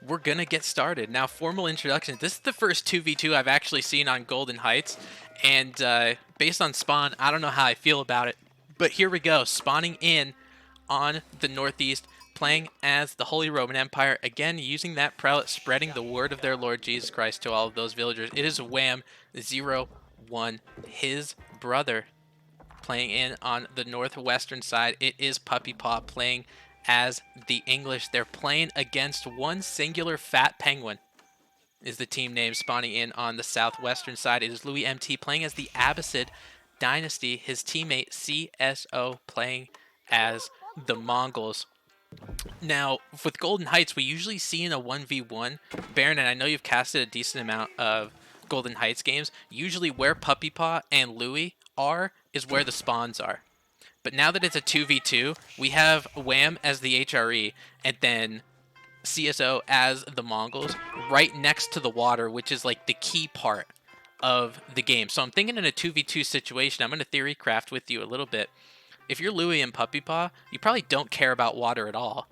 we're gonna get started. Now, formal introduction. This is the first 2v2 I've actually seen on Golden Heights, and based on spawn, I don't know how I feel about it. But here we go, spawning in on the northeast, playing as the Holy Roman Empire, again using that prelate, spreading the word of their Lord Jesus Christ to all of those villagers. It is Wham01, his brother, playing in on the northwestern side. It is Puppy Paw playing as the English. They're playing against one singular fat penguin is the team name. Spawning in on the southwestern side, it is Louis MT playing as the Abbasid Dynasty. His teammate CSO playing as the Mongols. Now, with Golden Heights, we usually see in a 1v1, Baron, and I know you've casted a decent amount of Golden Heights games, usually where Puppy Paw and Louis are is where the spawns are. But now that it's a 2v2, we have Wham as the HRE, and then CSO as the Mongols right next to the water, which is like the key part of the game. So I'm thinking in a 2v2 situation, I'm going to theory craft with you a little bit. If you're Louis and Puppy Paw, you probably don't care about water at all.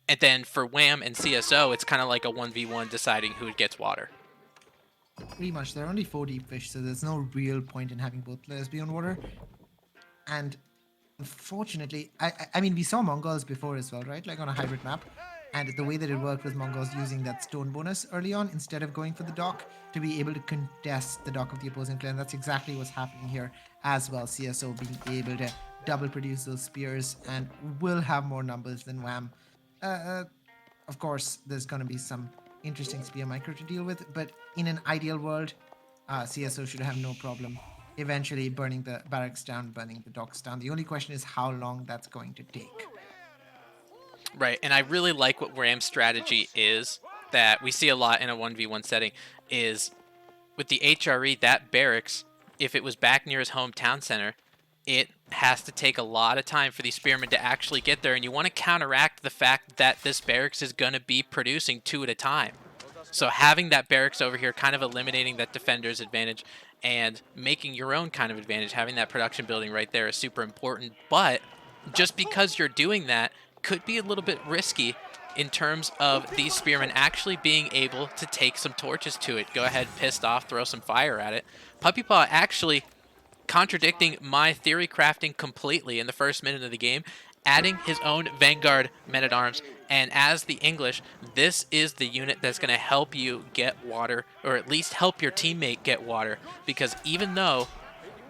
And then for Wham and CSO, it's kind of like a 1v1 deciding who gets water. Pretty much. There are only 4 deep fish, so there's no real point in having both players be on water. And unfortunately, I mean, we saw Mongols before as well, right? Like on a hybrid map. And the way that it worked was Mongols using that stone bonus early on instead of going for the dock to be able to contest the dock of the opposing player. And that's exactly what's happening here as well. CSO being able to double produce those spears and will have more numbers than Wham. Of course, there's going to be some interesting spear micro to deal with, but in an ideal world, CSO should have no problem eventually burning the barracks down, burning the docks down. The only question is how long that's going to take. Right, and I really like what Wham's strategy is that we see a lot in a 1v1 setting is with the HRE, that barracks, if it was back near his hometown center, it has to take a lot of time for these spearmen to actually get there, and you want to counteract the fact that this barracks is going to be producing 2 at a time. So having that barracks over here, kind of eliminating that defender's advantage and making your own kind of advantage, having that production building right there is super important. But just because you're doing that could be a little bit risky in terms of these spearmen actually being able to take some torches to it. Go ahead, pissed off, throw some fire at it. Puppy Paw actually contradicting my theory crafting completely in the first minute of the game, adding his own Vanguard men-at-arms. And as the English, this is the unit that's going to help you get water, or at least help your teammate get water. Because even though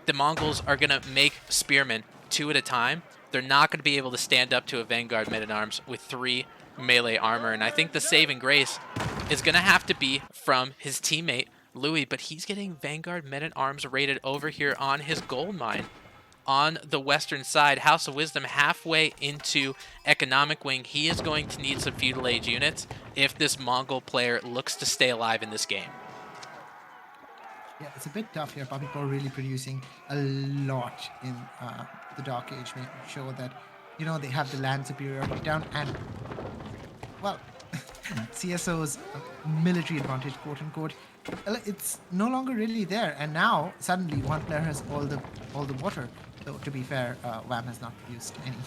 the Mongols are going to make spearmen 2 at a time, they're not going to be able to stand up to a Vanguard men-at-arms with 3 melee armor. And I think the saving grace is going to have to be from his teammate, Louis, but he's getting Vanguard men-at-arms rated over here on his gold mine. On the western side, House of Wisdom halfway into Economic Wing. He is going to need some Feudal Age units if this Mongol player looks to stay alive in this game. Yeah, it's a bit tough here. Puppy Paw really producing a lot in the Dark Age, making sure that, you know, they have the land superiority down. And, well, CSO's military advantage, quote unquote, it's no longer really there. And now, suddenly, one player has all the water. Though, to be fair, Wham has not produced any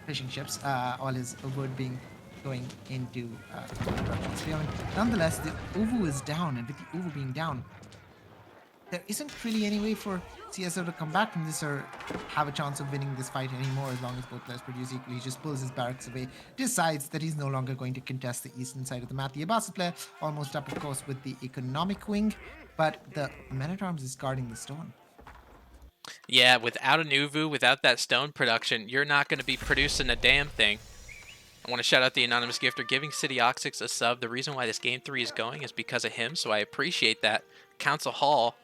fishing ships. All his wood going into production spearmen. Nonetheless, the Uvu is down, and with the Uvu being down, there isn't really any way for CSO to come back from this or have a chance of winning this fight anymore as long as both players produce equally. He just pulls his barracks away, decides that he's no longer going to contest the eastern side of the map. The Abbasid player almost up, of course, with the Economic Wing, but the Men-at-Arms is guarding the stone. Yeah, without an Uvu, without that stone production, you're not going to be producing a damn thing. I want to shout out the anonymous gifter giving City Oxix a sub. The reason why this game 3 is going is because of him, so I appreciate that. Council Hall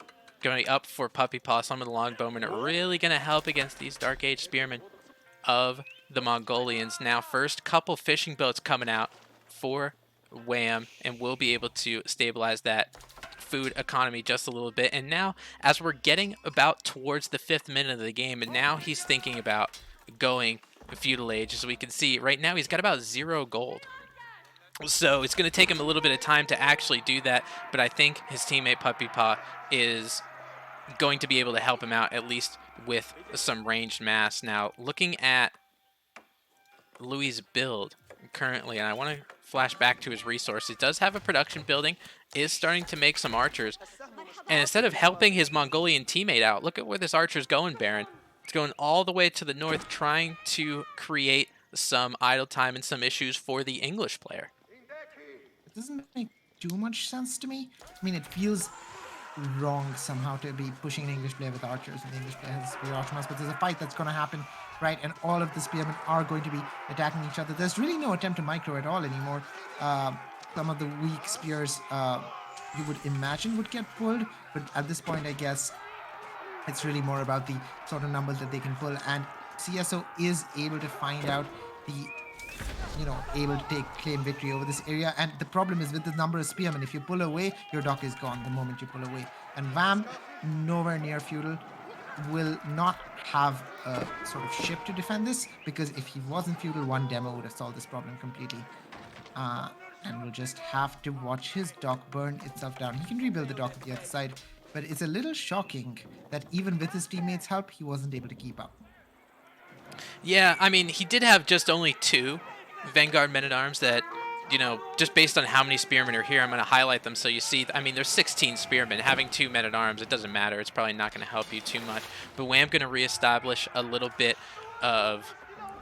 going up for Puppy Paw. Some of the Longbowmen are really going to help against these Dark Age spearmen of the Mongolians. Now, first couple fishing boats coming out for Wham, and we'll be able to stabilize that food economy just a little bit. And now, as we're getting about towards the 5th minute of the game, and now he's thinking about going Feudal Age. As we can see, right now he's got about 0 gold. So it's going to take him a little bit of time to actually do that, but I think his teammate Puppy Paw is going to be able to help him out, at least with some ranged mass. Now, looking at Louis' build, currently, and I want to flash back to his resource. It does have a production building, is starting to make some archers, and instead of helping his Mongolian teammate out, look at where this archer's going, Baron. It's going all the way to the north, trying to create some idle time and some issues for the English player. It doesn't make too much sense to me. I mean, it feels wrong somehow to be pushing an English player with archers, and the English player has spear archers, but there's a fight that's going to happen, right? And all of the spearmen are going to be attacking each other. There's really no attempt to micro at all anymore. Some of the weak spears you would imagine would get pulled, but at this point, I guess it's really more about the sort of numbers that they can pull, and CSO is able to find out the, able to claim victory over this area. And the problem is with the number of spearmen, if you pull away, your dock is gone the moment you pull away. And Vam, nowhere near feudal, will not have a sort of ship to defend this, because if he wasn't feudal, one demo would have solved this problem completely. And will just have to watch his dock burn itself down. He can rebuild the dock at the other side, but it's a little shocking that even with his teammates' help, he wasn't able to keep up. Yeah, I mean, he did have just only 2 Vanguard men-at-arms that, just based on how many spearmen are here, I'm going to highlight them so you see. I mean, there's 16 spearmen. Having 2 men-at-arms, it doesn't matter. It's probably not going to help you too much. But Wham going to reestablish a little bit of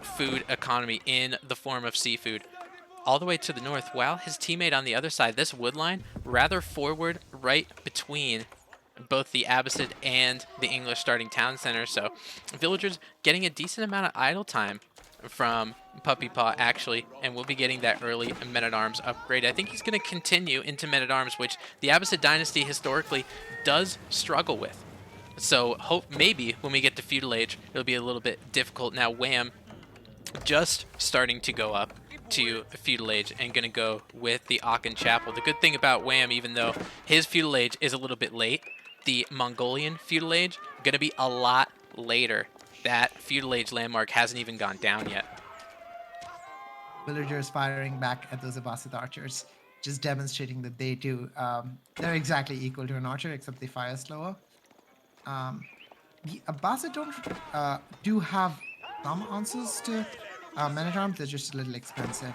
food economy in the form of seafood all the way to the north, while his teammate on the other side, this wood line, rather forward, right between both the Abbasid and the English starting town center. So villagers getting a decent amount of idle time from Puppy Paw, actually, and we'll be getting that early Men-at-Arms upgrade. I think he's going to continue into Men-at-Arms, which the Abbasid dynasty historically does struggle with. So hope maybe when we get to Feudal Age, it'll be a little bit difficult. Now Wham just starting to go up to Feudal Age and going to go with the Aachen Chapel. The good thing about Wham, even though his Feudal Age is a little bit late, the Mongolian Feudal Age going to be a lot later. That Feudal Age landmark hasn't even gone down yet. Villagers firing back at those Abbasid archers, just demonstrating that they too, they're exactly equal to an archer, except they fire slower. The Abbasid do have some answers to Men-at-Arms. They're just a little expensive.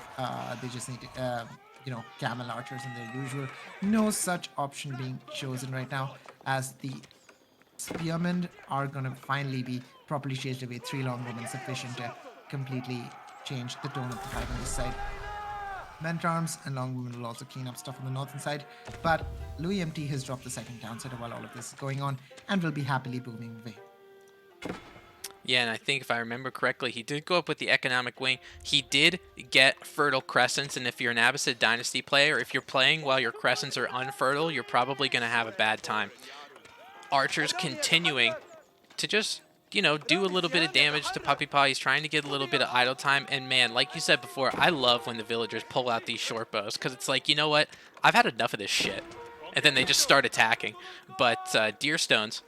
They just need camel archers in their usual. No such option being chosen right now, as the spearmen are going to finally be properly chased away. 3 longbow sufficient to completely change the tone of the fight on this side. Men-at-Arms and longbowmen will also clean up stuff on the northern side, but Louis MT has dropped the second town center while all of this is going on, and will be happily booming away. Yeah, and I think if I remember correctly, he did go up with the economic wing. He did get fertile crescents, and if you're an Abbasid Dynasty player, if you're playing while your crescents are unfertile, you're probably going to have a bad time. Archers continuing to just, do a little bit of damage to Puppy Paw. He's trying to get a little bit of idle time, and man, like you said before, I love when the villagers pull out these short bows, because it's like, you know what? I've had enough of this shit. And then they just start attacking. But Deerstones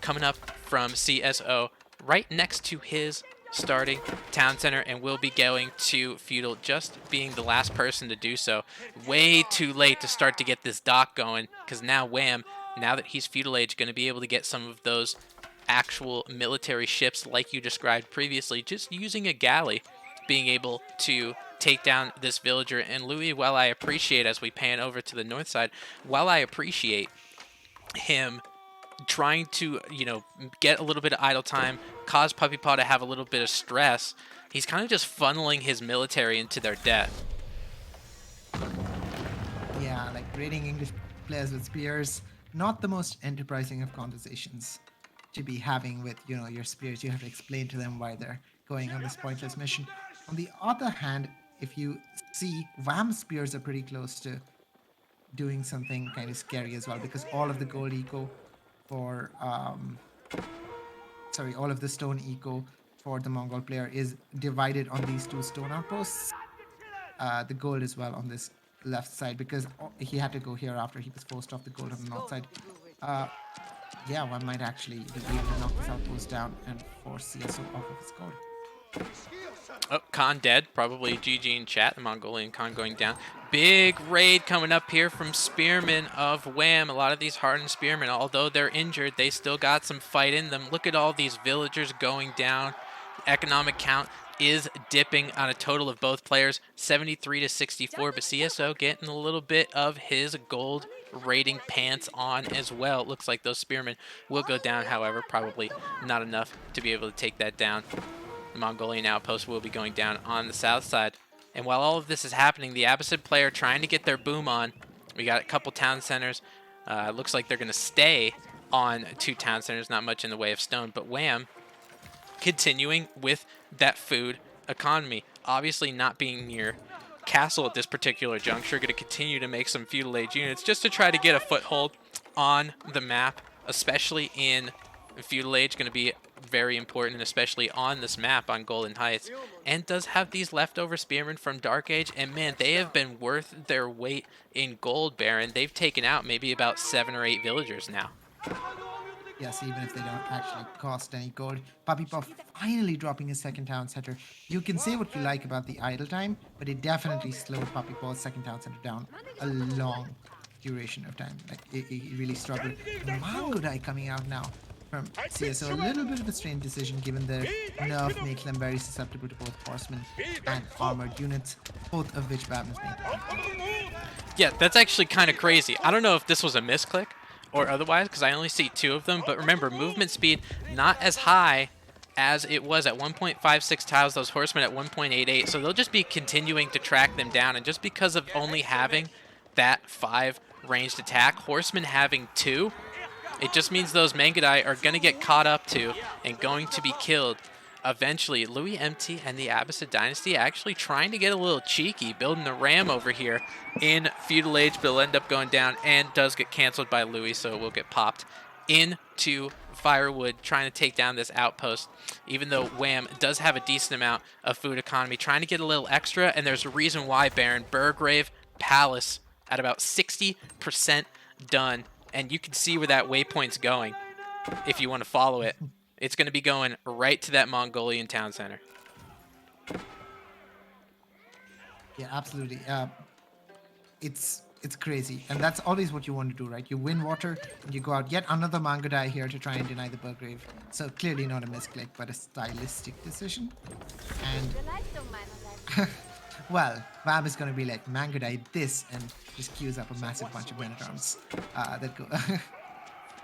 coming up from CSO, right next to his starting town center, and will be going to feudal, just being the last person to do so. Way too late to start to get this dock going, because now Wham, now that he's feudal age, going to be able to get some of those actual military ships like you described previously, just using a galley, being able to take down this villager. And Louis, while I appreciate, as we pan over to the north side, while I appreciate him trying to, get a little bit of idle time, cause Puppy Paw to have a little bit of stress, he's kind of just funneling his military into their death. Yeah, like raiding English players with spears, not the most enterprising of conversations to be having with, your spears. You have to explain to them why they're going on this pointless mission. On the other hand, if you see, Wham's spears are pretty close to doing something kind of scary as well, because all of the gold eco for all of the stone eco for the Mongol player is divided on these 2 stone outposts. The gold as well on this left side, because he had to go here after he was forced off the gold on the north side. Yeah, one might actually be able to knock this outpost down and force CSO off of his gold. Oh, Khan dead. Probably GG in chat. The Mongolian Khan going down. Big raid coming up here from Spearmen of Wham. A lot of these hardened Spearmen, although they're injured, they still got some fight in them. Look at all these villagers going down. Economic count is dipping on a total of both players, 73 to 64, but CSO getting a little bit of his gold rating pants on as well. It looks like those spearmen will go down, however, probably not enough to be able to take that down. The Mongolian outpost will be going down on the south side. And while all of this is happening, the Abbasid player trying to get their boom on. We got a couple town centers. Looks like they're going to stay on 2 town centers, not much in the way of stone, but Wham continuing with that food economy. Obviously not being near castle at this particular juncture, going to continue to make some feudal age units just to try to get a foothold on the map, especially in feudal age, going to be very important, especially on this map on Golden Heights. And does have these leftover spearmen from Dark Age, and man, they have been worth their weight in gold, Baron. They've taken out maybe about 7 or 8 villagers now. Yes, even if they don't actually cost any gold. Puppy Paw finally dropping his second town center. You can say what you like about the idle time, but it definitely slowed Puppy Paw's second town center down a long duration of time. Like, it really struggled. Mangudai coming out now from CSO. A little bit of a strange decision given the nerf makes them very susceptible to both horsemen and armored units, both of which Bam has made. Yeah, that's actually kind of crazy. I don't know if this was a misclick or otherwise, because I only see 2 of them, but remember, movement speed not as high as it was at 1.56 tiles, those horsemen at 1.88, so they'll just be continuing to track them down, and just because of only having that 5 ranged attack, horsemen having 2, it just means those Mangudai are going to get caught up to and going to be killed. Eventually, Louis MT and the Abbasid Dynasty actually trying to get a little cheeky, building the ram over here in feudal age, but it'll end up going down and does get canceled by Louis, so it will get popped into firewood, trying to take down this outpost, even though Wham does have a decent amount of food economy, trying to get a little extra, and there's a reason why, Baron. Burgrave Palace at about 60% done, and you can see where that waypoint's going if you want to follow it. It's going to be going right to that Mongolian town center. Yeah, absolutely. It's crazy, and that's always what you want to do, right? You win water, and you go out. Yet another Mangudai here to try and deny the Burgrave. So clearly not a misclick, but a stylistic decision. And well, Vab is going to be like Mangudai this, and just queues up a massive bunch of men-at-arms that go.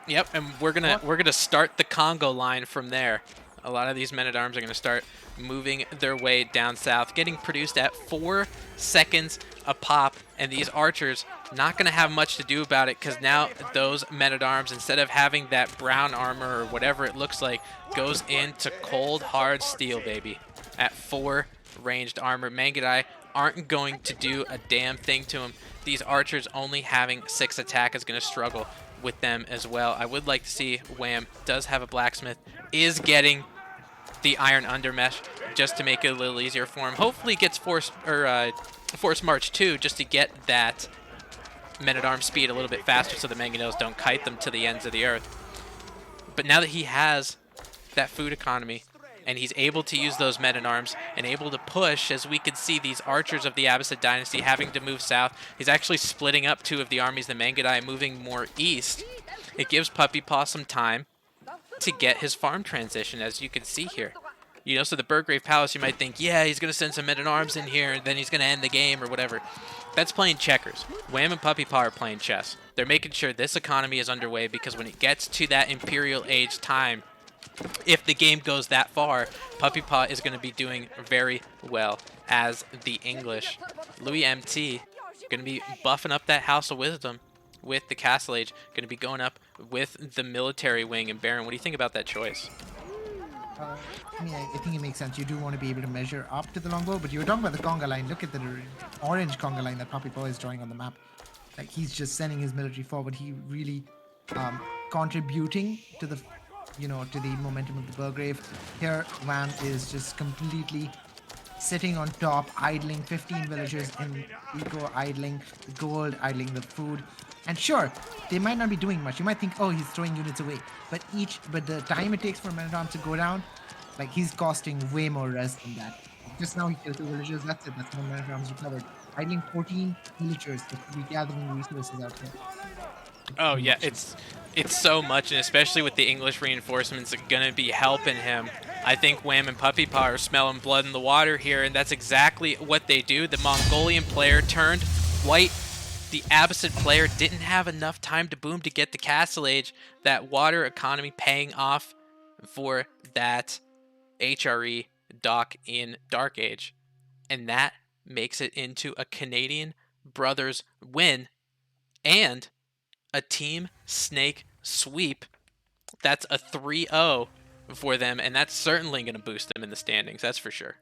Yep, and we're gonna start the Congo line from there. A lot of these men-at-arms are gonna start moving their way down south, getting produced at 4 seconds a pop, and these archers not gonna have much to do about it, because now those men-at-arms, instead of having that brown armor or whatever it looks like, goes into cold hard steel, baby, at 4 ranged armor. Mangudai aren't going to do a damn thing to him. These archers only having 6 attack is gonna struggle with them as well. I would like to see Wham does have a blacksmith, is getting the iron undermesh just to make it a little easier for him. Hopefully gets force march too, just to get that men-at-arms speed a little bit faster so the mangonels don't kite them to the ends of the earth. But now that he has that food economy and he's able to use those men-at-arms and able to push, as we could see these archers of the Abbasid Dynasty having to move south. He's actually splitting up 2 of the armies, the Mangudai moving more east. It gives Puppy Paw some time to get his farm transition, as you can see here. You know, so the Burgrave Palace, you might think, yeah, he's going to send some men-at-arms in here and then he's going to end the game or whatever. That's playing checkers. Wham and Puppy Paw are playing chess. They're making sure this economy is underway, because when it gets to that Imperial Age time, if the game goes that far, Puppy Paw is going to be doing very well as the English. Louis MT going to be buffing up that House of Wisdom with the Castle Age, going to be going up with the military wing. And Baron, what do you think about that choice? I mean, I think it makes sense. You do want to be able to measure up to the longbow, but you were talking about the conga line. Look at the orange conga line that Puppy Paw is drawing on the map. Like, he's just sending his military forward. He really contributing to the to the momentum of the Burgrave. Here, Wham is just completely sitting on top, idling 15 villagers in eco, idling the gold, idling the food. And sure, they might not be doing much. You might think, oh, he's throwing units away. But the time it takes for men-at-arms to go down, like, he's costing way more res than that. Just now he killed 2 villagers, that's it, that's more men-at-arms recovered. Idling 14 villagers that could be gathering resources out there. Oh yeah, it's so much, and especially with the English reinforcements, are gonna be helping him I think Wham and Puppy Paw are smelling blood in the water here, and that's exactly what they do. The Mongolian player turned white. The Abbasid player didn't have enough time to boom to get the Castle Age. That water economy paying off for that HRE dock in Dark Age. And that makes it into a Canadian Brothers win and a Team Snake sweep. That's a 3-0 for them, and that's certainly going to boost them in the standings, that's for sure.